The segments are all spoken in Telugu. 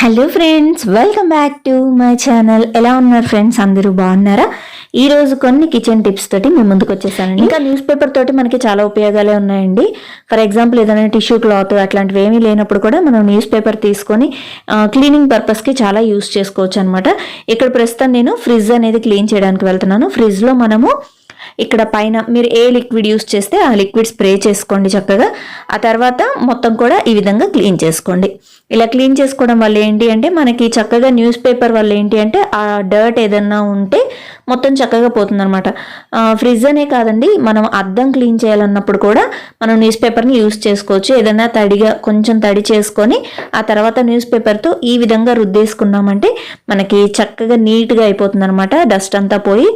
Hello friends, welcome back to my channel. ఎలా ఉన్నారు ఫ్రెండ్స్? అందరూ బాగున్నారా? ఈ రోజు కొన్ని కిచెన్ టిప్స్ తోటి మేము ముందుకు వచ్చేసానండి. ఇంకా న్యూస్ పేపర్ తోటి మనకి చాలా ఉపయోగాలే ఉన్నాయండి. ఫర్ ఎగ్జాంపుల్ ఏదైనా టిష్యూ క్లాత్ అట్లాంటివి ఏమీ లేనప్పుడు కూడా మనం న్యూస్ పేపర్ తీసుకొని క్లీనింగ్ పర్పస్కి చాలా యూస్ చేసుకోవచ్చు అనమాట. ఇక్కడ ప్రస్తుతం నేను ఫ్రిడ్జ్ అనేది క్లీన్ చేయడానికి వెళ్తున్నాను. ఫ్రిడ్జ్లో మనము ఇక్కడ పైన మీరు ఏ లిక్విడ్ యూస్ చేస్తే ఆ లిక్విడ్ స్ప్రే చేసుకోండి చక్కగా. ఆ తర్వాత మొత్తం కూడా ఈ విధంగా క్లీన్ చేసుకోండి. ఇలా క్లీన్ చేసుకోవడం వల్ల ఏంటి అంటే మనకి చక్కగా న్యూస్ పేపర్ వల్ల ఏంటి అంటే ఆ డర్ట్ ఏదన్నా ఉంటే మొత్తం చక్కగా పోతుంది అనమాట. ఫ్రిడ్జ్ అనే కాదండి, మనం అద్దం క్లీన్ చేయాలన్నప్పుడు కూడా మనం న్యూస్ పేపర్ని యూస్ చేసుకోవచ్చు. ఏదైనా తడిగా కొంచెం తడి చేసుకొని ఆ తర్వాత న్యూస్ పేపర్తో ఈ విధంగా రుద్దేసుకున్నామంటే మనకి చక్కగా నీట్గా అయిపోతుంది అనమాట. డస్ట్ అంతా పోయి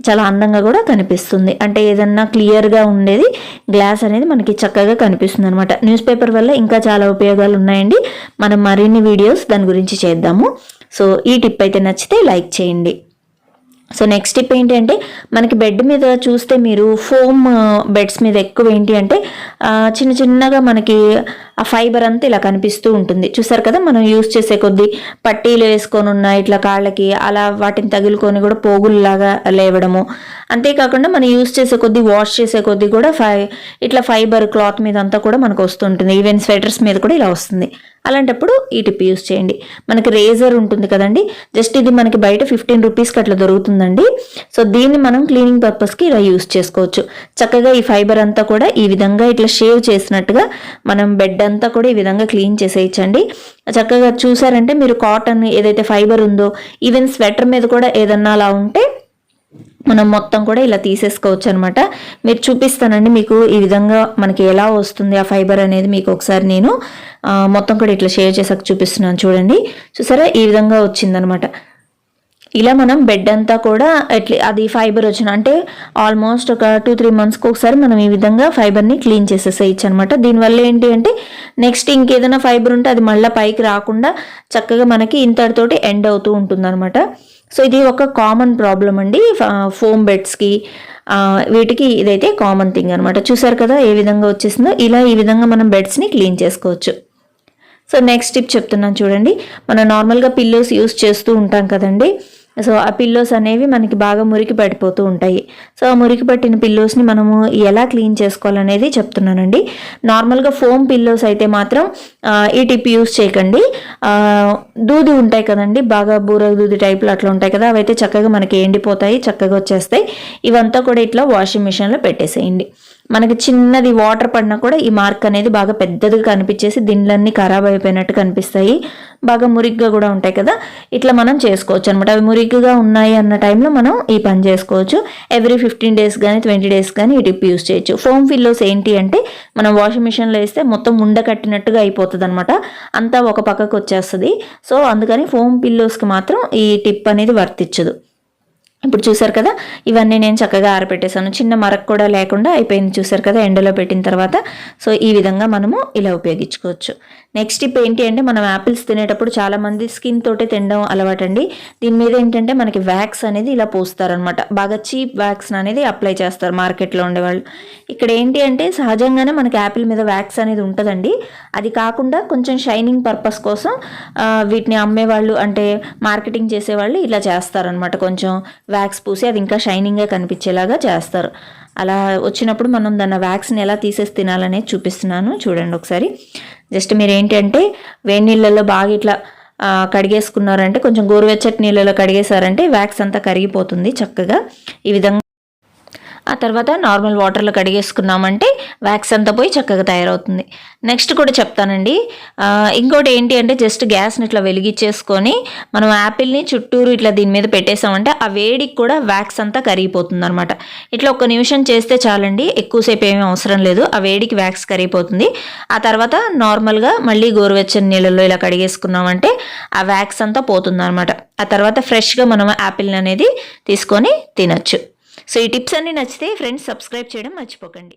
చాలా అందంగా కూడా కనిపిస్తుంది. అంటే ఏదన్నా క్లియర్గా ఉండేది గ్లాస్ అనేది మనకి చక్కగా కనిపిస్తుంది అనమాట. న్యూస్ పేపర్ వల్ల ఇంకా చాలా ఉపయోగాలు ఉన్నాయండి. మనం మరిన్ని వీడియోస్ దాని గురించి చేద్దాము. సో ఈ టిప్ అయితే నచ్చితే లైక్ చేయండి. సో నెక్స్ట్ టిప్ ఏంటి అంటే మనకి బెడ్ మీద చూస్తే మీరు ఫోమ్ బెడ్స్ మీద ఎక్కువ ఏంటి అంటే చిన్న చిన్నగా మనకి ఆ ఫైబర్ అంతా ఇలా కనిపిస్తూ ఉంటుంది. చూసారు కదా, మనం యూస్ చేసే కొద్దీ పట్టీలు వేసుకొని ఉన్న ఇట్లా కాళ్ళకి అలా వాటిని తగులుకొని కూడా పోగుల్లాగా లేవడము. అంతేకాకుండా మనం యూస్ చేసే కొద్దీ వాష్ చేసే కొద్దీ కూడా ఇట్లా ఫైబర్ క్లాత్ మీద అంతా కూడా మనకు వస్తుంటుంది. ఈవెన్ స్వెటర్స్ మీద కూడా ఇలా వస్తుంది. అలాంటప్పుడు ఈ టిప్ యూస్ చేయండి. మనకి రేజర్ ఉంటుంది కదండి, జస్ట్ ఇది మనకి బయట 15 రూపీస్కి అట్లా దొరుకుతుందండి. సో దీన్ని మనం క్లీనింగ్ పర్పస్కి ఇలా యూస్ చేసుకోవచ్చు. చక్కగా ఈ ఫైబర్ అంతా కూడా ఈ విధంగా ఇట్లా షేవ్ చేసినట్టుగా మనం బెడ్ అంతా కూడా ఈ విధంగా క్లీన్ చేసేయచ్చండి. చక్కగా చూసారంటే మీరు కాటన్ ఏదైతే ఫైబర్ ఉందో ఈవెన్ స్వెటర్ మీద కూడా ఏదన్నా అలా ఉంటే మనం మొత్తం కూడా ఇలా తీసేసుకోవచ్చు అనమాట. మీరు చూపిస్తానండి మీకు ఈ విధంగా మనకి ఎలా వస్తుంది ఆ ఫైబర్ అనేది. మీకు ఒకసారి నేను మొత్తం కూడా ఇట్లా షేర్ చేసాక చూపిస్తున్నాను. చూడండి, చూసారా ఈ విధంగా వచ్చిందనమాట. ఇలా మనం బెడ్ అంతా కూడా అది ఫైబర్ వచ్చిన అంటే ఆల్మోస్ట్ ఒక 2-3 మంత్స్కి ఒకసారి మనం ఈ విధంగా ఫైబర్ని క్లీన్ చేసేసేయచ్చు అనమాట. దీనివల్ల ఏంటి అంటే నెక్స్ట్ ఇంకేదైనా ఫైబర్ ఉంటే అది మళ్ళీ పైకి రాకుండా చక్కగా మనకి ఇంతటితోటి ఎండ్ అవుతూ ఉంటుంది అనమాట. సో ఇది ఒక కామన్ ప్రాబ్లం అండి ఫోమ్ బెడ్స్కి వీటికి. ఇదైతే కామన్ థింగ్ అనమాట. చూసారు కదా ఏ విధంగా వచ్చేసిందో. ఇలా ఈ విధంగా మనం బెడ్స్ని క్లీన్ చేసుకోవచ్చు. సో నెక్స్ట్ టిప్ చెప్తున్నాను చూడండి. మనం నార్మల్గా పిల్లోస్ యూస్ చేస్తూ ఉంటాం కదండి. సో ఆ పిల్లోస్ అనేవి మనకి బాగా మురికి పడిపోతూ ఉంటాయి. సో ఆ మురికి పట్టిన పిల్లోస్ని మనము ఎలా క్లీన్ చేసుకోవాలనేది చెప్తున్నానండి. నార్మల్గా ఫోమ్ పిల్లోస్ అయితే మాత్రం ఈ టిప్ యూస్ చేయకండి. దూది ఉంటాయి కదండి, బాగా బూర దూది టైప్లో అట్లా ఉంటాయి కదా, అవైతే చక్కగా మనకి ఎండిపోతాయి, చక్కగా వచ్చేస్తాయి. ఇవంతా కూడా ఇట్లా వాషింగ్ మిషన్లో పెట్టేసేయండి. మనకి చిన్నది వాటర్ పడినా కూడా ఈ మార్క్ అనేది బాగా పెద్దదిగా కనిపించేసి దిండ్లన్నీ ఖరాబ్ అయిపోయినట్టు కనిపిస్తాయి. బాగా మురిగ్గా కూడా ఉంటాయి కదా, ఇట్లా మనం చేసుకోవచ్చు అనమాట. అవి మురిగ్గా ఉన్నాయి అన్న టైంలో మనం ఈ పని చేసుకోవచ్చు. ఎవ్రీ 15 డేస్ కానీ 20 డేస్ కానీ ఈ టిప్ యూస్ చేయొచ్చు. ఫోమ్ పిల్లోస్ ఏంటి అంటే మనం వాషింగ్ మిషన్లో వేస్తే మొత్తం ఉండ కట్టినట్టుగా అయిపోతుంది అనమాట, అంతా ఒక పక్కకు వచ్చేస్తుంది. సో అందుకని ఫోమ్ పిల్లోస్కి మాత్రం ఈ టిప్ అనేది వర్తించదు. ఇప్పుడు చూసారు కదా, ఇవన్నీ నేను చక్కగా ఆరబెట్టేసాను. చిన్న మరక కూడా లేకుండా అయిపోయింది. చూసారు కదా ఎండలో పెట్టిన తర్వాత. సో ఈ విధంగా మనము ఇలా ఉపయోగించుకోవచ్చు. నెక్స్ట్ టిప్ ఏంటి అంటే మనం యాపిల్స్ తినేటప్పుడు చాలామంది స్కిన్ తోటే తినడం అలవాటండి. దీని మీద ఏంటంటే మనకి వ్యాక్స్ అనేది ఇలా పోస్తారనమాట. బాగా చీప్ వ్యాక్స్ అనేది అప్లై చేస్తారు మార్కెట్లో ఉండేవాళ్ళు. ఇక్కడ ఏంటి అంటే సహజంగానే మనకి యాపిల్ మీద వ్యాక్స్ అనేది ఉంటుందండి. అది కాకుండా కొంచెం షైనింగ్ పర్పస్ కోసం వీటిని అమ్మేవాళ్ళు అంటే మార్కెటింగ్ చేసేవాళ్ళు ఇలా చేస్తారనమాట. కొంచెం వ్యాక్స్ పూసి అది ఇంకా షైనింగ్గా కనిపించేలాగా చేస్తారు. అలా వచ్చినప్పుడు మనం దాన్ని వ్యాక్స్ని ఎలా తీసేసి తినాలనేది చూపిస్తున్నాను చూడండి ఒకసారి. జస్ట్ మీరు ఏంటంటే వేడి నీళ్ళల్లో బాగా ఇట్లా కడిగేసుకున్నారంటే, కొంచెం గోరువెచ్చటి నీళ్ళలో కడిగేశారంటే వ్యాక్స్ అంతా కరిగిపోతుంది చక్కగా ఈ విధంగా. ఆ తర్వాత నార్మల్ వాటర్లో కడిగేసుకున్నామంటే వ్యాక్స్ అంతా పోయి చక్కగా తయారవుతుంది. నెక్స్ట్ కూడా చెప్తానండి. ఇంకోటి ఏంటి అంటే జస్ట్ గ్యాస్ని ఇట్లా వెలిగించేసుకొని మనం యాపిల్ని చుట్టూరు ఇట్లా దీని మీద పెట్టేసామంటే ఆ వేడికి కూడా వ్యాక్స్ అంతా కరిగిపోతుంది అనమాట. ఇట్లా 1 నిమిషం చేస్తే చాలండి, ఎక్కువసేపు ఏమీ అవసరం లేదు. ఆ వేడికి వ్యాక్స్ కరిగిపోతుంది. ఆ తర్వాత నార్మల్గా మళ్ళీ గోరువెచ్చని నీళ్ళల్లో ఇలా కడిగేసుకున్నామంటే ఆ వ్యాక్స్ అంతా పోతుంది అనమాట. ఆ తర్వాత ఫ్రెష్గా మనం యాపిల్ అనేది తీసుకొని తినచ్చు. సో ఈ టిప్స్ అన్నీ నచ్చితే ఫ్రెండ్స్ సబ్స్క్రైబ్ చేయడం మర్చిపోకండి.